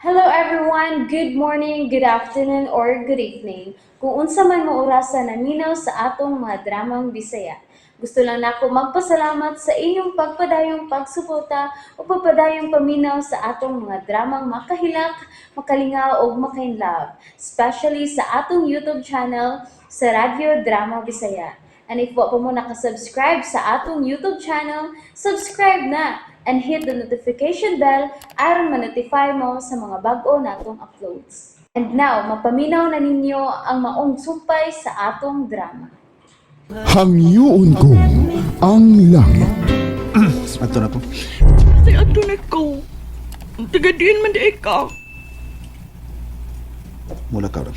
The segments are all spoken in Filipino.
Hello everyone, good morning, good afternoon, or good evening. Kung unsa man mo orasa naminaw sa atong mga dramang Bisaya. Gusto lang nako magpasalamat sa inyong pagpadayong pagsuporta o pagpadayong paminaw sa atong mga dramang makahilak, makalingaw o makainlove, especially sa atong YouTube channel sa Radyo Drama Bisaya. And if wa pa mo nakasubscribe sa atong YouTube channel, subscribe na and hit the notification bell aron ma-notify mo sa mga bag-o natong uploads. And now, mapaminaw na ninyo ang maong sumpay sa atong drama. Hangyoon ko ang langit. Ato na ko. Say ato na ko. Tagadiin man di ka. Mula ka rin.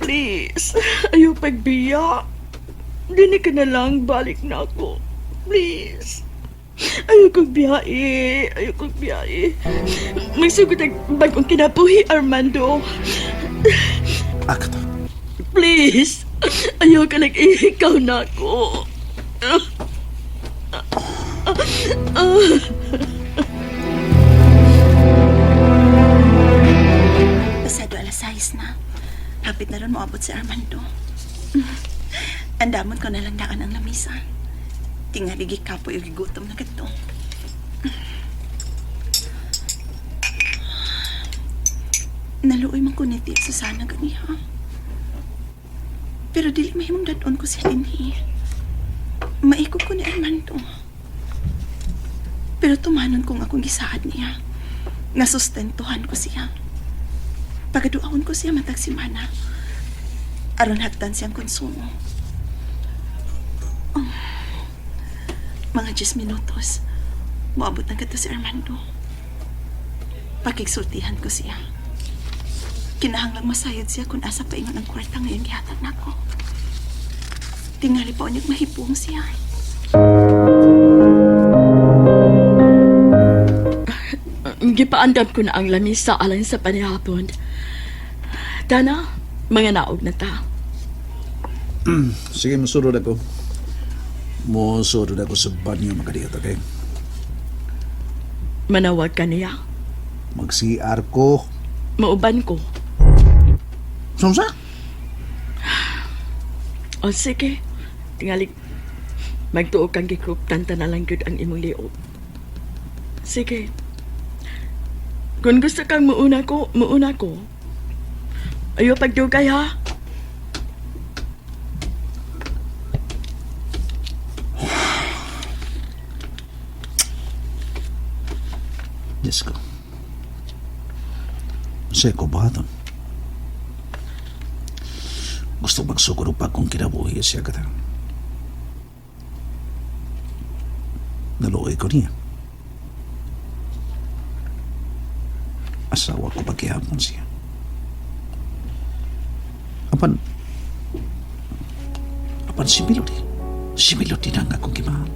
Please. Ayaw pagbiya. Dini ka na lang. Balik na ako. Please. Ayaw kong biyahe. Ayaw kong biyahe. Magsugod ang bagong kinabuhi, Armando. Akta. Please. Ayaw ka nag-ihikaw na ako. Pasado alas 6 na. Hapit na rin moabot si Armando. Andamon ko na lang daan ang lamisa. Tingali gikapo yung gigutom na gato. Naluoy man ko niti sa sana ganiha. Pero dili mahimong dadon ko si Dinhi. Maikot ko ni Armando. Pero tumanon kong akong gisaad niya. Nasustentuhan ko siya. Pagaduawon ko siya matag simana. Aron hagdan siyang konsumo. Mga 10 minutos, maabot na gato si Armando. Pakigsultihan ko siya. Kinahanglang masayod siya kung asa pa ingon ang kwarta ngayon gihatag na ko. Tingali pa unyag mahipong siya. Gipaandam ko na ang lamisa alang sa panihapon. Dana, mga naog na ta. Sige, masurod ako. Masurod ako sa banyo makadiyot, okay? Manawag ka niya. Mag-CR ko. Mauban ko. Sumsa? O sige, tingali magtuo kang gikuptan ta na lang gud ang imong liog. Sige. Kung gusto kang muuna ko. Ayaw pagdugay ha. Diyos ko. Kasi ko ba ito? Gusto magsuguro pa kung kinabuhi siya kata. Naluoy ko niya. Asawa ko pagkihapon siya. Apan si Melody. Si Melody na nga akong kimahal.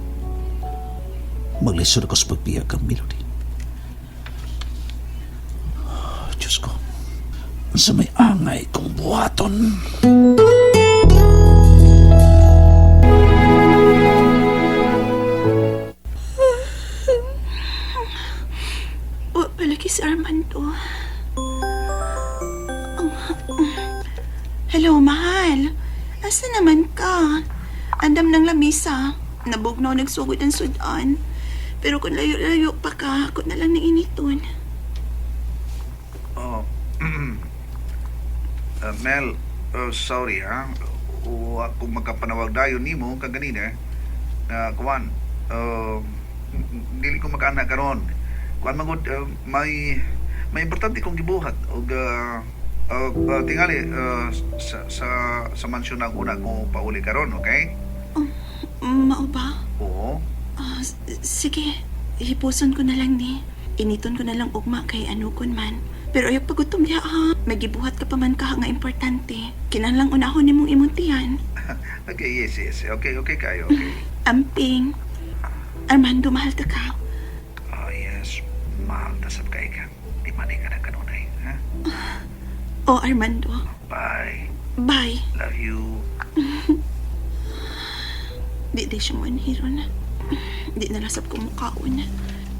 Maglisod ako sa pagbiyak ang Melody. Diyos ko, sa may angay kong buhaton. O, palagi si Armando. Hello, mahal. Asa naman ka? Andam ng lamisa. Nabugnaw nagsugod ang sudan. Pero kung layo-layo pa ka, ako na lang nainiton. Oh, Mel, sorry ha. Ako magkapanawag dayon nimo kaganina. Kuwan, dili ko makaanak karon. Kuwan magud may importante kong gibuhat og tingali sa mansyon na una ko pauli karon, okay? Mao ba? Oo. Sige, hipuson ko na lang ni. Initon ko na lang ugma kay anukon man. Pero ayaw pagutom niya ha. May gibuhat ka pa man ka nga importante. Kinahanglang unahon nimong imuntihan. Okay, yes. Okay kayo, okay. Amping. Armando, mahal ta ka. Oh, yes. Mahal na sab kay ka. Di man ka na kanunay, ha? Oh, Armando. Bye. Bye. Love you. Di siya mo anhiro na. Di nalasap ko mukhaon na.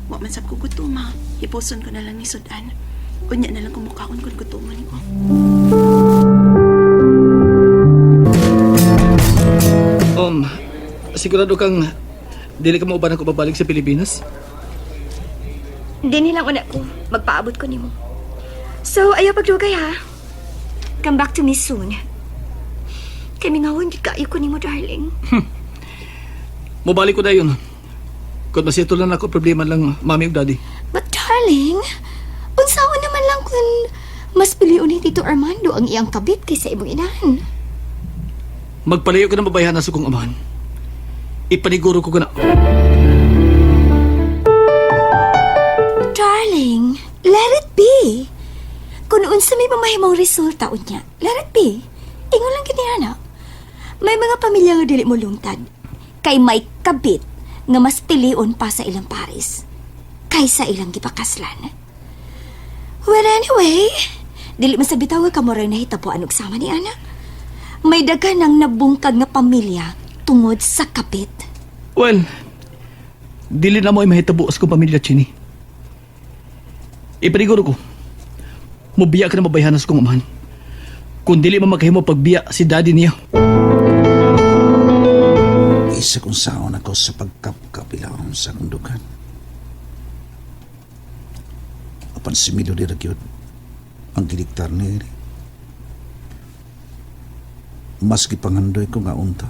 Wa man sab ko gutuma. Hipuson ko na lang ni sudan. Unya na lang kumukaon kung gutuman ko. Sigurado kang dili ka mauban ako babalik sa Pilipinas? Hindi nilang una ko. Magpaabot ko nimo. So, ayaw pagdugay ha. Come back to me soon. Kami nga hindi kayo ko nimo, darling. Mabalik ko na yun. Kung masito lang ako, problema lang mami ug daddy. But darling, unsaon naman lang kung mas piliun ni Tito Armando ang iyang kabit kaysa imong inahan. Magpalayo ka ng babayahan sa kong amahan. Ipaniguro ko na. Darling, let it be. Kung unsa may mamahimong resulta unya, let it be. Ingon lang gid niya na. May mga pamilya nga dili mo lungtad. Kay may kabit nga mas pilion pa sa ilang paris kaysa ilang gipakaslan. Well, anyway, dili man sa bitaw ka mo rin nahitapuan og sama ni anak. May daghan ng nabungkag nga pamilya tungod sa kabit. Well, dili na mo ay mahitabo sa kong pamilya, Chini. Ipaniguro ko, mubiya ka na mabayahan sa kong amahan. Kung dili man makahimo pagbiya si daddy niya. Isa kong saon ako sa pagkapkapilaon sa kundukan. Apan si Milo di ragyod ang giliktar ni Eri. Mas gipangandoy ko nga unta.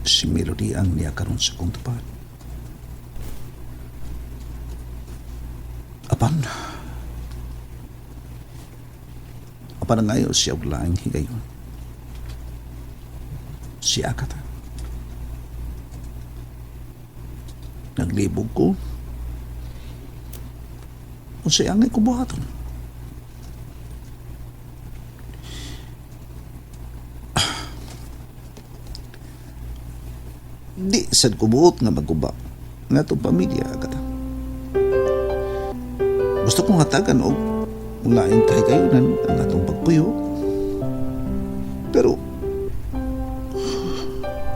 Si Melody ang niya karon sa kong tapat. Apan ang ngayon siya og laing higayon. Si Akata. Naglibog ko. O siya angay ko buhaton. Di sad ko buot nga maguba nga itong pamilya Akata. Gusto kong hatagan og laing kahigayunan ang atong pagpuyo. Pero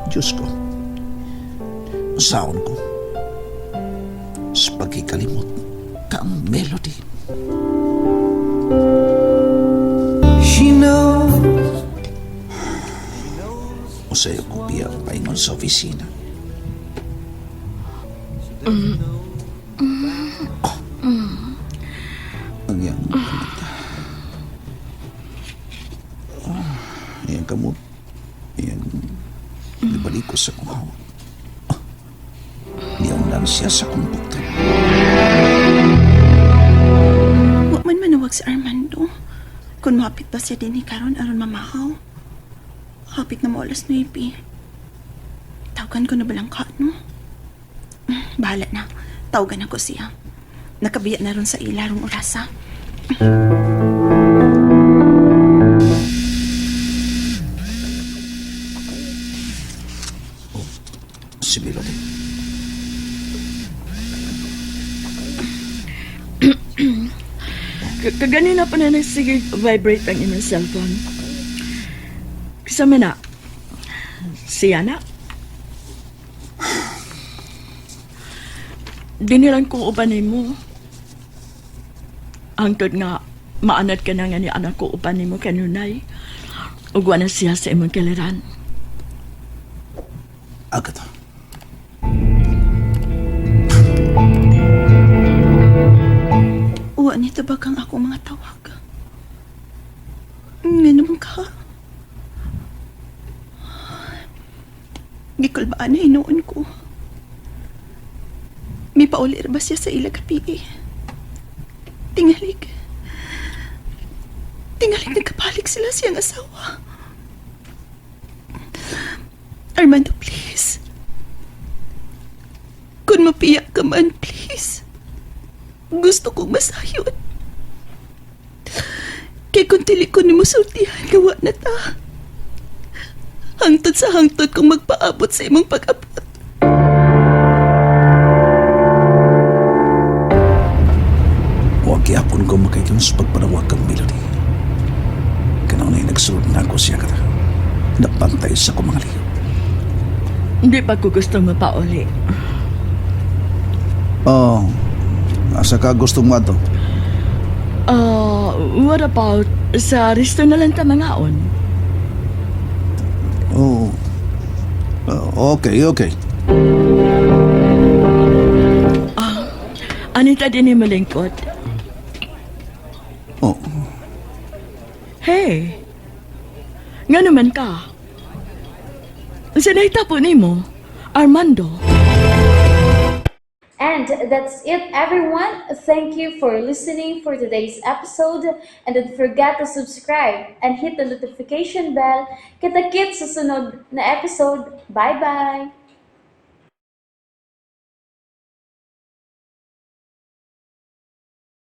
Diyos ko, saon ko sa pagkikalimot ka ang Melody. She knows. O sa'yo ko biya ang paingon sa opisina. Ang iyang kamata. Iyang kamot. Iyang nabalik ko sa kong hawak. Niyaw lang siya sa kong buktan. Wa man manawag si Armando. Kung mahapit pa siya din ni karon aron mamahaw. Hapit na mo alas 9. Tawagan ko na balang ka, no? Bahala na. Tawagan ako siya. Nakabiya na ron sa ilarong orasa. Si Melody. Kaganina pa na nagsige vibrate ang inyong cellphone. Kasama na. Siya na. Dinilang ko ubanin mo. Angkod nga, maanad ka na nga ni anak ko ubanin mo kanunay. Ugwa na siya sa imong kaliran. Agata. Uwa nito bagang ako mga tawag. Nga naman ka. Gikol ba na hinuon ko? May paulir ba siya sa ilagapi eh? Tingalig. Tingalig nagkapalik sila siyang asawa. Armando, please. Kung mapiyak ka man, please. Gusto kong masayod. Kaya kung tili ko ni musultihan, gawa na ta. Hangtod sa hangtod kung magpaabot sa imong pag-abot. Huwag yapon ko makikyon sa pagpanawag kang Melody. Kanaw na nagsulod na ako siya kata. Napantay sa kumang liyo. Hindi pa ko gusto mapauli. Oh, asa ka gustong mato? What about sa resto na lang ta mangaon? Oh, okay. Anita din ni malingkot. Oh, Hey, nga naman ka. Sinayta po ni mo, Armando. And that's it, everyone. Thank you for listening for today's episode. And don't forget to subscribe and hit the notification bell. Kita-kits sa sunod na episode. Bye-bye!